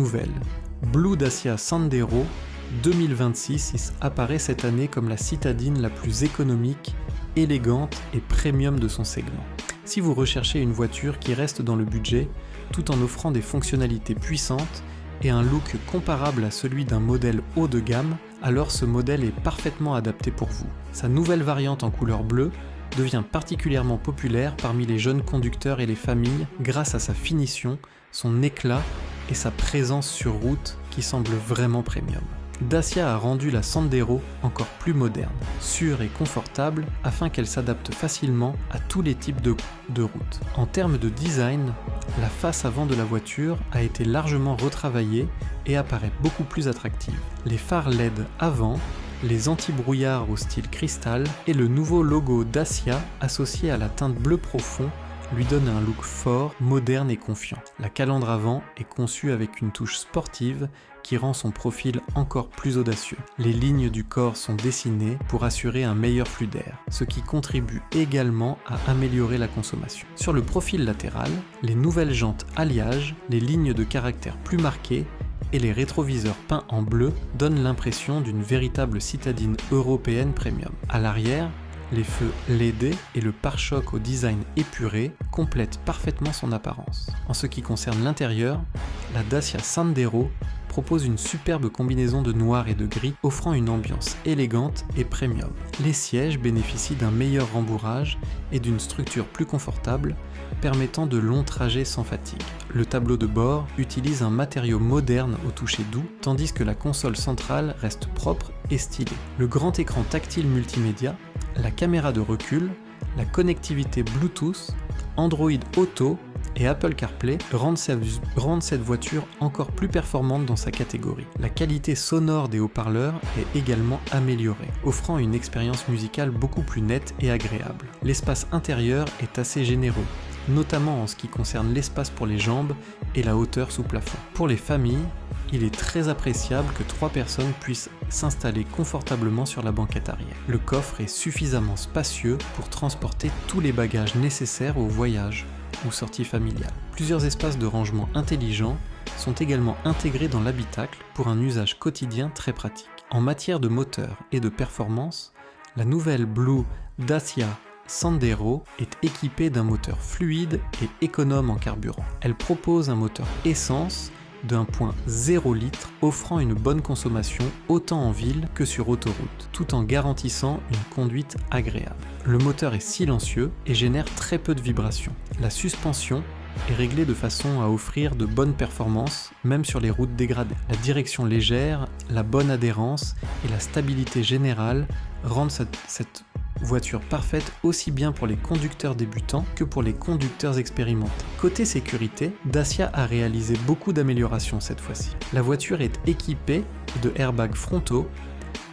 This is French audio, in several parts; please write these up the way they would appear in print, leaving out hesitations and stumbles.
nouvelle. Blue Dacia Sandero 2026 apparaît cette année comme la citadine la plus économique, élégante et premium de son segment. Si vous recherchez une voiture qui reste dans le budget, tout en offrant des fonctionnalités puissantes et un look comparable à celui d'un modèle haut de gamme, alors ce modèle est parfaitement adapté pour vous. Sa nouvelle variante en couleur bleue devient particulièrement populaire parmi les jeunes conducteurs et les familles grâce à sa finition, son éclat et sa présence sur route qui semble vraiment premium. Dacia a rendu la Sandero encore plus moderne, sûre et confortable afin qu'elle s'adapte facilement à tous les types de routes. En termes de design, la face avant de la voiture a été largement retravaillée et apparaît beaucoup plus attractive. Les phares LED avant, les anti-brouillards au style cristal et le nouveau logo Dacia associé à la teinte bleu profond lui donne un look fort, moderne et confiant. La calandre avant est conçue avec une touche sportive qui rend son profil encore plus audacieux. Les lignes du corps sont dessinées pour assurer un meilleur flux d'air, ce qui contribue également à améliorer la consommation. Sur le profil latéral, les nouvelles jantes alliage, les lignes de caractère plus marquées et les rétroviseurs peints en bleu donnent l'impression d'une véritable citadine européenne premium. À l'arrière, les feux LED et le pare-choc au design épuré complètent parfaitement son apparence. En ce qui concerne l'intérieur, la Dacia Sandero propose une superbe combinaison de noir et de gris offrant une ambiance élégante et premium. Les sièges bénéficient d'un meilleur rembourrage et d'une structure plus confortable, permettant de longs trajets sans fatigue. Le tableau de bord utilise un matériau moderne au toucher doux, tandis que la console centrale reste propre et stylée. Le grand écran tactile multimédia, la caméra de recul, la connectivité Bluetooth, Android Auto et Apple CarPlay rendent cette voiture encore plus performante dans sa catégorie. La qualité sonore des haut-parleurs est également améliorée, offrant une expérience musicale beaucoup plus nette et agréable. L'espace intérieur est assez généreux, notamment en ce qui concerne l'espace pour les jambes et la hauteur sous plafond. Pour les familles, il est très appréciable que 3 personnes puissent s'installer confortablement sur la banquette arrière. Le coffre est suffisamment spacieux pour transporter tous les bagages nécessaires au voyage ou sortie familiale. Plusieurs espaces de rangement intelligents sont également intégrés dans l'habitacle pour un usage quotidien très pratique. En matière de moteur et de performance, la nouvelle Blue Dacia Sandero est équipée d'un moteur fluide et économe en carburant. Elle propose un moteur essence de 1.0 litre offrant une bonne consommation autant en ville que sur autoroute, tout en garantissant une conduite agréable. Le moteur est silencieux et génère très peu de vibrations. La suspension est réglée de façon à offrir de bonnes performances, même sur les routes dégradées. La direction légère, la bonne adhérence et la stabilité générale rendent cette voiture parfaite aussi bien pour les conducteurs débutants que pour les conducteurs expérimentés. Côté sécurité, Dacia a réalisé beaucoup d'améliorations cette fois-ci. La voiture est équipée de airbags frontaux,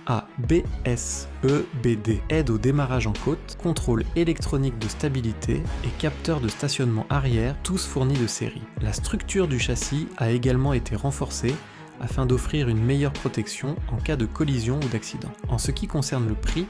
ABS, EBD, aide au démarrage en côte, contrôle électronique de stabilité et capteur de stationnement arrière, tous fournis de série. La structure du châssis a également été renforcée afin d'offrir une meilleure protection en cas de collision ou d'accident. En ce qui concerne le prix,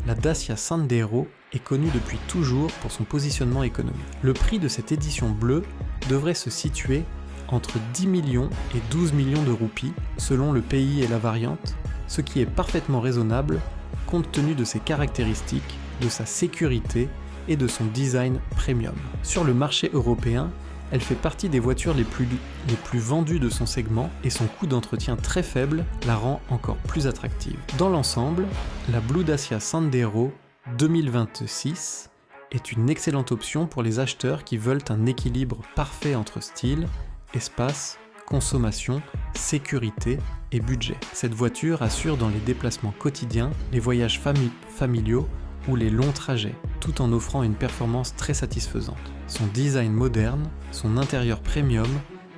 la Dacia Sandero est connue depuis toujours pour son positionnement économique. Le prix de cette édition bleue devrait se situer entre 10 millions et 12 millions de roupies selon le pays et la variante, ce qui est parfaitement raisonnable compte tenu de ses caractéristiques, de sa sécurité et de son design premium. Sur le marché européen, elle fait partie des voitures les plus vendues de son segment et son coût d'entretien très faible la rend encore plus attractive. Dans l'ensemble, la Blue Dacia Sandero 2026 est une excellente option pour les acheteurs qui veulent un équilibre parfait entre style, espace, consommation, sécurité et budget. Cette voiture assure dans les déplacements quotidiens, les voyages familiaux ou les longs trajets, tout en offrant une performance très satisfaisante. Son design moderne, son intérieur premium,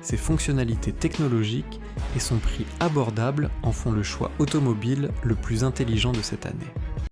ses fonctionnalités technologiques et son prix abordable en font le choix automobile le plus intelligent de cette année.